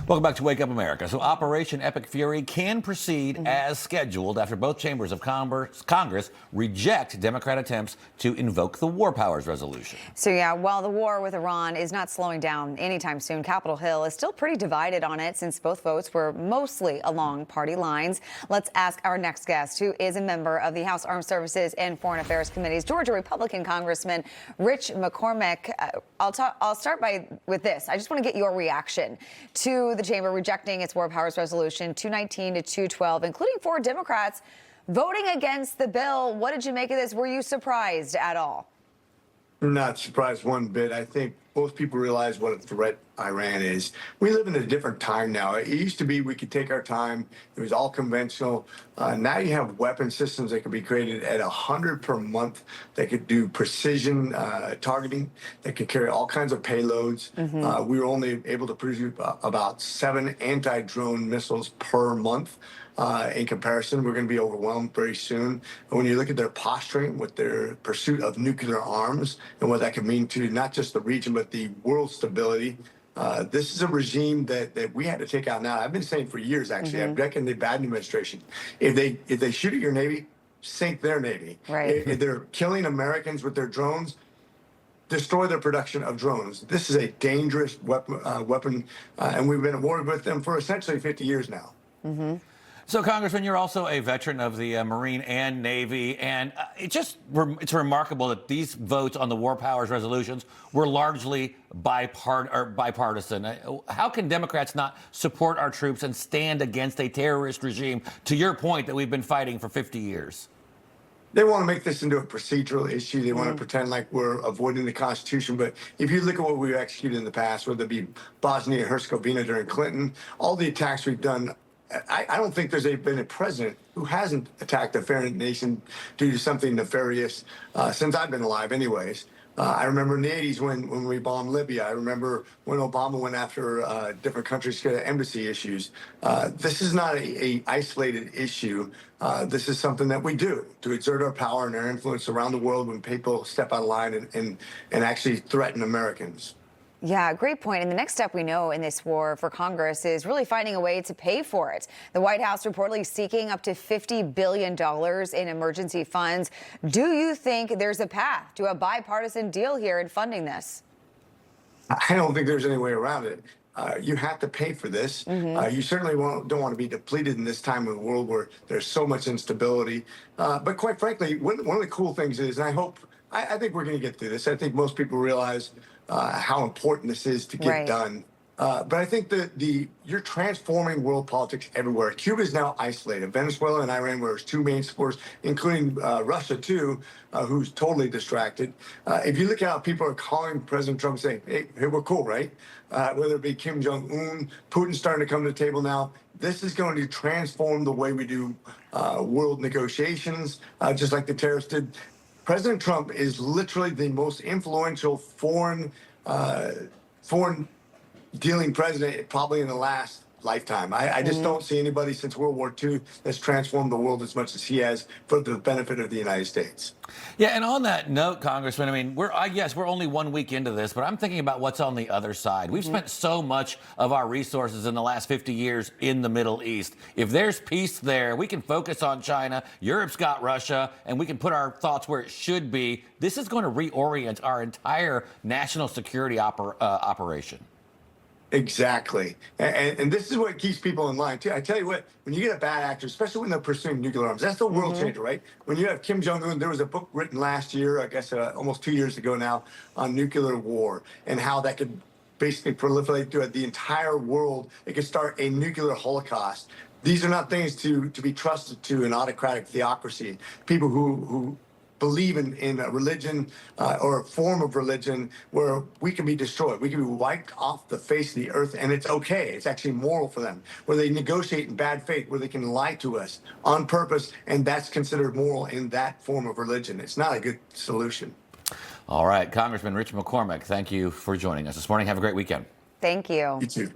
Welcome back to Wake Up America. So Operation Epic Fury can proceed as scheduled after both chambers of Congress reject Democrat attempts to invoke the War Powers Resolution. So yeah, while the war with Iran is not slowing down anytime soon, Capitol Hill is still pretty divided on it since both votes were mostly along party lines. Let's ask our next guest, who is a member of the House Armed Services and Foreign Affairs Committees, Georgia Republican Congressman Rich McCormick. I'll start with this. I just want to get your reaction to the chamber rejecting its War Powers Resolution 219 to 212, including 4 Democrats voting against the bill. What did you make of this? Were you surprised at all? Not surprised one bit. I think most people realize what a threat Iran is. We live in a different time now. It used to be we could take our time. It was all conventional. Now you have weapon systems that could be created at 100 per month that could do precision targeting, that could carry all kinds of payloads. We were only able to produce about 7 anti-drone missiles per month. In comparison, we're going to be overwhelmed very soon. And when you look at their posturing with their pursuit of nuclear arms and what that could mean to not just the region, but the world stability, this is a regime that we had to take out now. I've been saying for years, actually, I reckon the Biden administration, if they shoot at your Navy, sink their Navy. Right. If they're killing Americans with their drones, destroy their production of drones. This is a dangerous weapon, and we've been at war with them for essentially 50 years now. So, Congressman, you're also a veteran of the Marine and Navy, and it's remarkable that these votes on the War Powers resolutions were largely bipartisan. How can Democrats not support our troops and stand against a terrorist regime, to your point, that we've been fighting for 50 years? They want to make this into a procedural issue. They want to pretend like we're avoiding the Constitution. But if you look at what we've executed in the past, whether it be Bosnia and Herzegovina during Clinton, all the attacks we've done, I don't think there's been a president who hasn't attacked a foreign nation due to something nefarious since I've been alive anyways. I remember in the 80s when we bombed Libya. I remember when Obama went after different countries to embassy issues. This is not a isolated issue. This is something that we do to exert our power and our influence around the world when people step out of line and actually threaten Americans. Yeah, great point. And the next step we know in this war for Congress is really finding a way to pay for it. The White House reportedly seeking up to $50 billion in emergency funds. Do you think there's a path to a bipartisan deal here in funding this? I don't think there's any way around it. You have to pay for this. You certainly don't want to be depleted in this time of the world where there's so much instability. But quite frankly, one of the cool things is, and I think we're going to get through this. I think most people realize how important this is to get done. But I think that you're transforming world politics everywhere. Cuba is now isolated. Venezuela and Iran were its 2 main supporters, including Russia too, who's totally distracted. If you look at how people are calling President Trump saying, hey, we're cool, right? Whether it be Kim Jong-un, Putin starting to come to the table now, this is going to transform the way we do world negotiations, just like the terrorists did. President Trump is literally the most influential foreign dealing president probably in the last lifetime. I just don't see anybody since World War II that's transformed the world as much as he has for the benefit of the United States. Yeah, and on that note, Congressman, I mean, we're only 1 week into this, but I'm thinking about what's on the other side. We've spent so much of our resources in the last 50 years in the Middle East. If there's peace there, we can focus on China. Europe's got Russia, and we can put our thoughts where it should be. This is going to reorient our entire national security operation. Exactly. And this is what keeps people in line, too. I tell you what, when you get a bad actor, especially when they're pursuing nuclear arms, that's the world changer, right? When you have Kim Jong-un, there was a book written last year, I guess almost 2 years ago now, on nuclear war and how that could basically proliferate throughout the entire world. It could start a nuclear holocaust. These are not things to be trusted to an autocratic theocracy. People who believe in a religion or a form of religion where we can be destroyed. We can be wiped off the face of the earth, and it's okay. It's actually moral for them, where they negotiate in bad faith, where they can lie to us on purpose, and that's considered moral in that form of religion. It's not a good solution. All right, Congressman Rich McCormick, thank you for joining us this morning. Have a great weekend. Thank you. You too.